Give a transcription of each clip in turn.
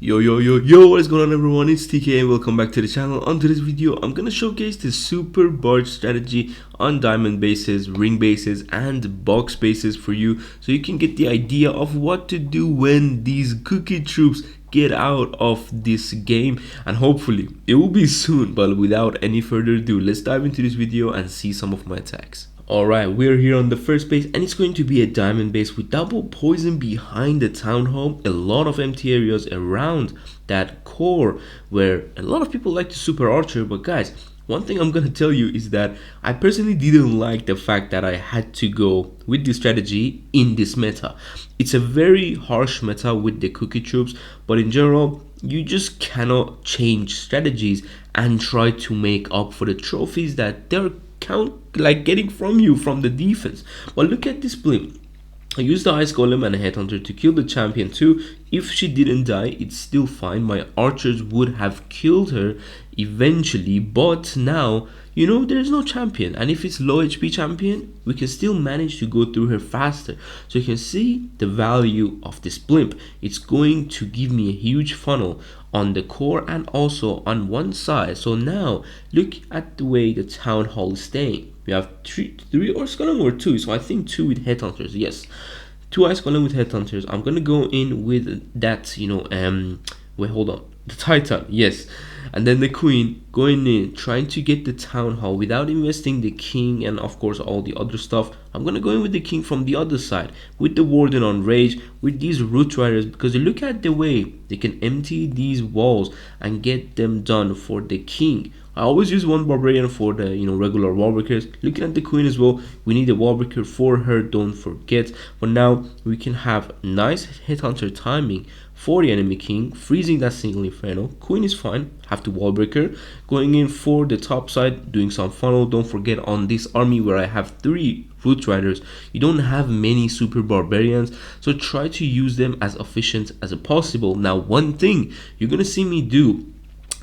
Yo, what is going on everyone? It's TK and welcome back to the channel. On today's video, I'm gonna showcase the super barge strategy on diamond bases, ring bases, and box bases for you, so you can get the idea of what to do when these cookie troops get out of this game, and hopefully it will be soon. But without any further ado, let's dive into this video and see some of my attacks. Alright, we're here on the first base, and it's going to be a diamond base with double poison behind the town hall, a lot of empty areas around that core where a lot of people like to super archer. But guys, one thing I'm gonna tell you is that I personally didn't like the fact that I had to go with this strategy in this meta. It's a very harsh meta with the cookie troops, but in general you just cannot change strategies and try to make up for the trophies that they're getting from you from the defense. But look at this blimp. I used the ice golem and a headhunter to kill the champion too. If she didn't die, it's still fine. My archers would have killed her eventually, but now there's no champion, and if it's low HP champion, we can still manage to go through her faster. So you can see the value of this blimp. It's going to give me a huge funnel on the core and also on one side. So now look at the way the town hall is staying. We have three ice golem or two, so I think two with headhunters. Yes, two ice golem with headhunters. I'm gonna go in with that wait, hold on, the titan, yes, and then the queen going in trying to get the town hall without investing the king and of course all the other stuff. I'm gonna go in with the king from the other side with the warden on rage with these root riders, because look at the way they can empty these walls and get them done for the king. I always use one barbarian for the regular wall breakers. Looking at the queen as well, we need a wall breaker for her, don't forget. But now we can have nice headhunter timing for the enemy king, freezing that single inferno. Queen is fine, have the wall breaker, going in for the top side, doing some funnel. Don't forget, on this army where I have 3 root riders, you don't have many super barbarians, so try to use them as efficient as possible. Now one thing you're gonna see me do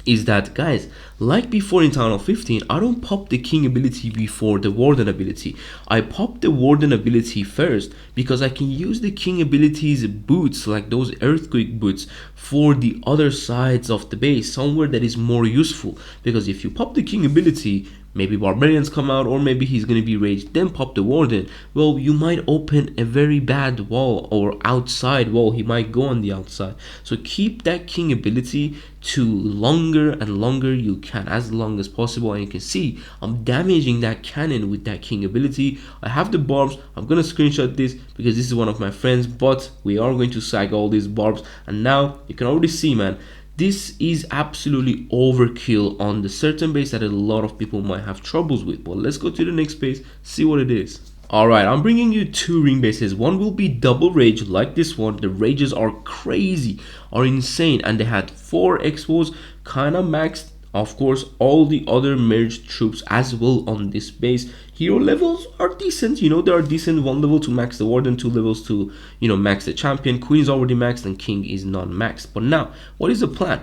is that, guys, like before in Town Hall 15, I don't pop the king ability before the warden ability. I pop the warden ability first because I can use the king ability's boots, like those earthquake boots, for the other sides of the base, somewhere that is more useful. Because if you pop the king ability, maybe barbarians come out, or maybe he's going to be raged, then pop the warden, well, you might open a very bad wall or outside wall. He might go on the outside. So keep that king ability to longer and longer you can, as long as possible. And you can see I'm damaging that cannon with that king ability. I have the barbs. I'm gonna screenshot this because this is one of my friends, but we are going to sag all these barbs. And now you can already see, man, this is absolutely overkill on the certain base that a lot of people might have troubles with. But let's go to the next base, see what it is. Alright, I'm bringing you 2 ring bases. One will be double rage like this one. The rages are crazy, are insane, and they had 4 expos, kinda maxed. Of course, all the other merged troops as well on this base. Hero levels are decent, they are decent. 1 level to max the warden, 2 levels to max the champion. Queen is already maxed and king is not maxed. But now, what is the plan?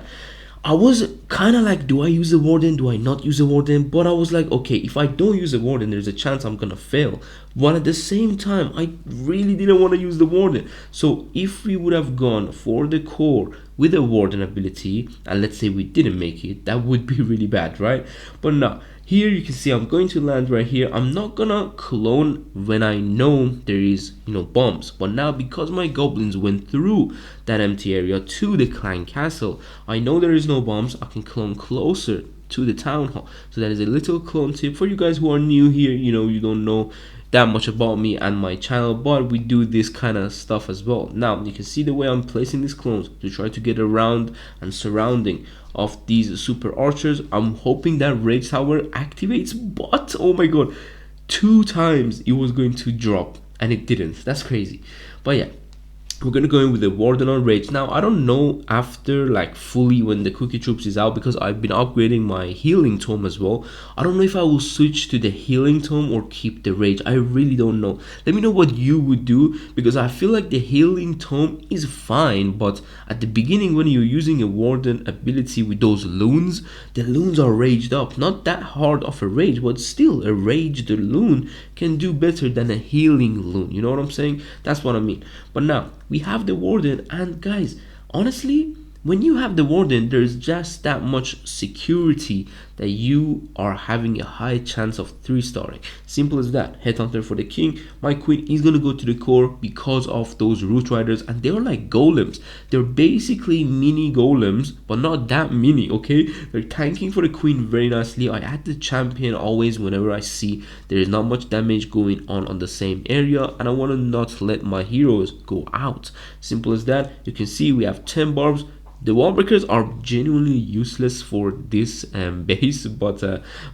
I was kind of like, do I use the warden, do I not use the warden? But I was like, okay, if I don't use the warden, there's a chance I'm gonna fail. But at the same time, I really didn't want to use the warden. So if we would have gone for the core with a warden ability, and let's say we didn't make it, that would be really bad, right? But now, here you can see I'm going to land right here. I'm not gonna clone when I know there is bombs, but now because my goblins went through that empty area to the clan castle, I know there is no bombs. I can clone closer to the town hall. So that is a little clone tip for you guys who are new here. You don't know that much about me and my channel, but we do this kind of stuff as well. Now you can see the way I'm placing these clones to try to get around and surrounding of these super archers. I'm hoping that rage tower activates, but oh my god, 2 times it was going to drop and it didn't. That's crazy. But yeah, we're gonna go in with the warden on rage. Now I don't know after fully when the cookie troops is out, because I've been upgrading my healing tome as well. I don't know if I will switch to the healing tome or keep the rage. I really don't know. Let me know what you would do, because I feel like the healing tome is fine, but at the beginning when you're using a warden ability with those loons, the loons are raged up. Not that hard of a rage, but still a raged loon can do better than a healing loon. You know what I'm saying? That's what I mean. But now we have the warden, and guys, honestly, when you have the warden, there's just that much security that you are having a high chance of 3-starring. Simple as that. Headhunter for the king. My queen is gonna go to the core because of those root riders, and they're like golems. They're basically mini golems, but not that mini, okay? They're tanking for the queen very nicely. I add the champion always whenever I see there is not much damage going on the same area, and I want to not let my heroes go out. Simple as that. You can see we have 10 barbs. The wall breakers are genuinely useless for this base, but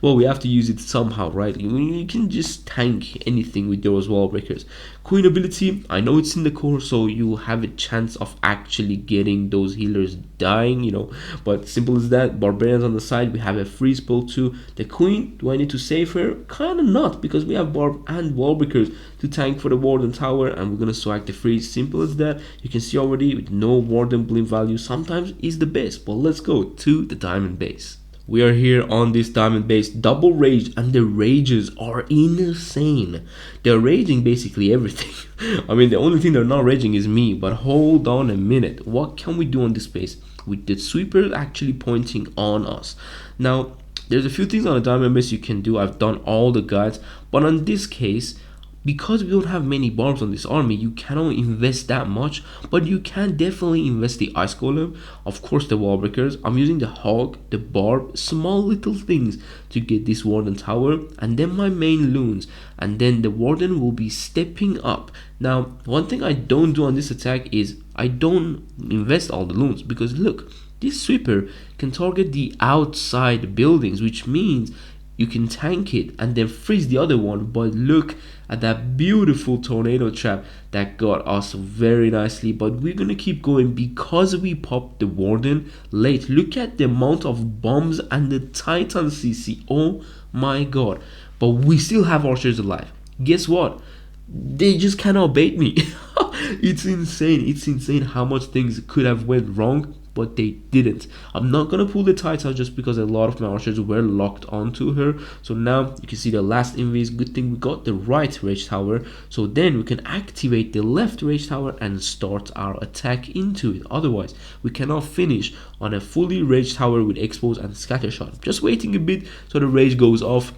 well, we have to use it somehow, right? You can just tank anything with those wall breakers. Queen ability, I know it's in the core, so you have a chance of actually getting those healers dying, you know, but simple as that. Barbarians on the side, we have a free spell too. The queen, do I need to save her? Kind of not, because we have barb and wall breakers to tank for the warden tower, and we're gonna swag the freeze. Simple as that. You can see already with no warden blink value sometimes is the best. But let's go to the diamond base. We are here on this diamond base, double rage, and the rages are insane. They're raging basically everything. I mean, the only thing they're not raging is me, but hold on a minute. What can we do on this base with the sweeper actually pointing on us? Now, there's a few things on the diamond base you can do. I've done all the guides, but on this case, because we don't have many barbs on this army, you cannot invest that much, but you can definitely invest the ice golem, of course the wall breakers. I'm using the hog, the barb, small little things to get this warden tower, and then my main loons, and then the warden will be stepping up. Now, one thing I don't do on this attack is I don't invest all the loons, because look, this sweeper can target the outside buildings, which means you can tank it and then freeze the other one. But look at that beautiful tornado trap that got us very nicely. But we're gonna keep going because we popped the warden late. Look at the amount of bombs and the titan CC, oh my god. But we still have archers alive. Guess what? They just cannot bait me. It's insane how much things could have went wrong, but they didn't. I'm not gonna pull the titan just because a lot of my archers were locked onto her. So now you can see the last invis. Good thing we got the right rage tower, so then we can activate the left rage tower and start our attack into it. Otherwise we cannot finish on a fully rage tower with expose and scatter shot. Just waiting a bit so the rage goes off.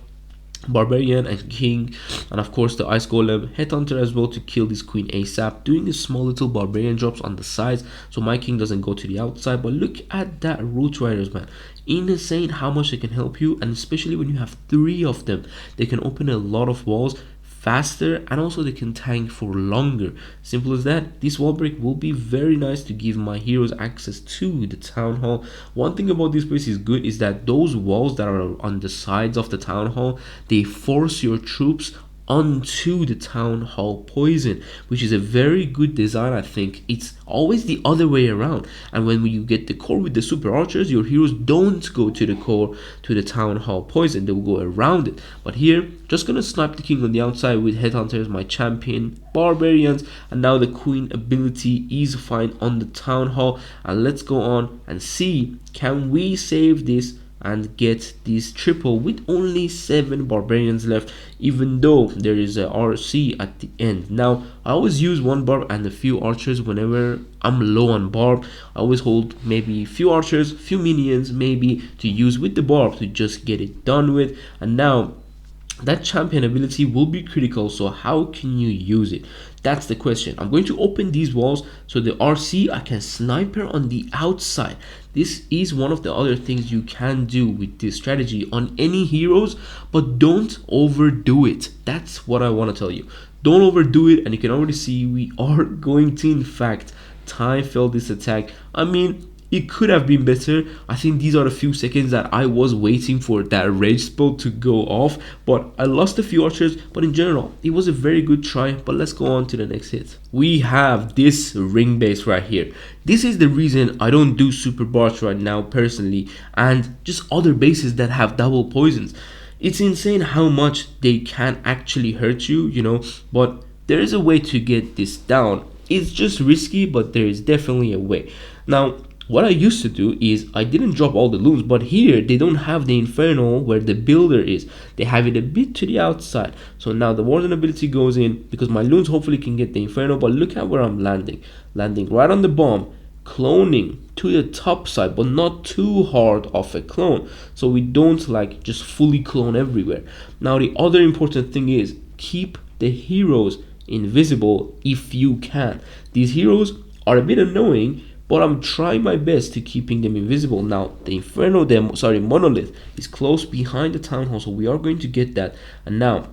Barbarian and king, and of course the ice golem, headhunter as well to kill this queen ASAP, doing a small little barbarian drops on the sides so my king doesn't go to the outside. But look at that root riders, man, insane how much they can help you, and especially when you have 3 of them, they can open a lot of walls faster, and also they can tank for longer. Simple as that. This wall break will be very nice to give my heroes access to the town hall. One thing about this place is good is that those walls that are on the sides of the town hall, they force your troops onto the town hall poison, which is a very good design. I think it's always the other way around, and when you get the core with the super archers, your heroes don't go to the core to the town hall poison, they will go around it. But here, just gonna snipe the king on the outside with headhunters, my champion, barbarians, and now the queen ability is fine on the town hall. And let's go on and see, can we save this and get this triple with only 7 barbarians left, even though there is a RC at the end. Now I always use 1 barb and a few archers whenever I'm low on barb. I always hold maybe few archers, few minions maybe to use with the barb to just get it done with. And now that champion ability will be critical, so how can you use it? That's the question. I'm going to open these walls so the RC, I can sniper on the outside. This is one of the other things you can do with this strategy on any heroes, but don't overdo it. That's what I want to tell you. Don't overdo it, and you can already see we are going to, in fact, time fail this attack. I mean, it could have been better. I think these are the few seconds that I was waiting for that rage spell to go off, but I lost a few archers. But in general, it was a very good try. But let's go on to the next hit. We have this ring base right here. This is the reason I don't do super barge right now personally, and just other bases that have double poisons. It's insane how much they can actually hurt you, you know, but there is a way to get this down. It's just risky, but there is definitely a way. Now, what I used to do is I didn't drop all the loons, but here they don't have the inferno where the builder is. They have it a bit to the outside. So now the warden ability goes in because my loons hopefully can get the inferno, but look at where I'm landing. Landing right on the bomb, cloning to the top side, but not too hard of a clone, so we don't like just fully clone everywhere. Now the other important thing is keep the heroes invisible if you can. These heroes are a bit annoying, but I'm trying my best to keeping them invisible. Now the monolith is close behind the town hall, so we are going to get that. And now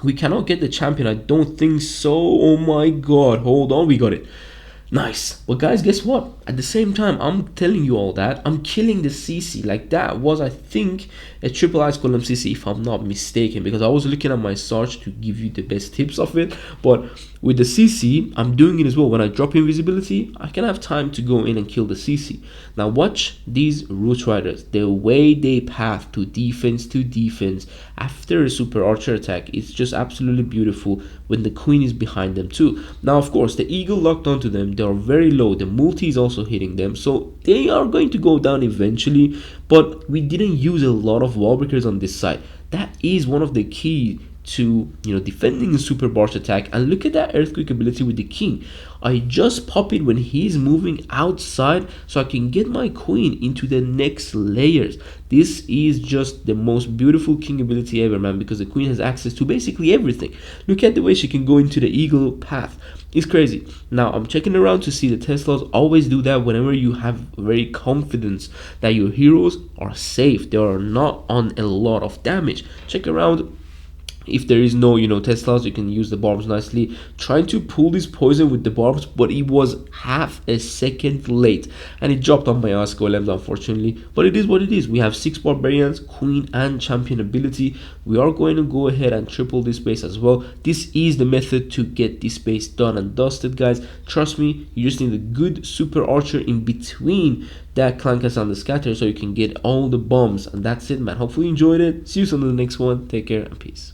we cannot get the champion, I don't think so. Oh my god, hold on, we got it. Nice. But guys, guess what? At the same time, I'm telling you all that, I'm killing the CC. Like, that was, I think, a triple ice golem CC, if I'm not mistaken, because I was looking at my search to give you the best tips of it. But with the CC, I'm doing it as well. When I drop invisibility, I can have time to go in and kill the CC. Now watch these Root Riders, the way they path to defense after a super archer attack. It's just absolutely beautiful when the queen is behind them too. Now of course the eagle locked onto them, they are very low, the multi is also hitting them, so they are going to go down eventually. But we didn't use a lot of wall breakers on this side. That is one of the key to, you know, defending a super Barge attack. And look at that earthquake ability with the king. I just pop it when he's moving outside, so I can get my queen into the next layers. This is just the most beautiful king ability ever, man, because the queen has access to basically everything. Look at the way she can go into the eagle path. It's crazy. Now I'm checking around to see the Teslas. Always do that whenever you have very confidence that your heroes are safe, they are not on a lot of damage. Check around. If there is no, you know, Teslas, you can use the barbs nicely. Trying to pull this poison with the barbs, but it was half a second late and it dropped on my ice golems, unfortunately. But it is what it is. We have 6 barbarians, queen and champion ability. We are going to go ahead and triple this base as well. This is the method to get this base done and dusted, guys. Trust me, you just need a good super archer in between that clankers and the scatter, so you can get all the bombs. And that's it, man. Hopefully you enjoyed it. See you soon in the next one. Take care and peace.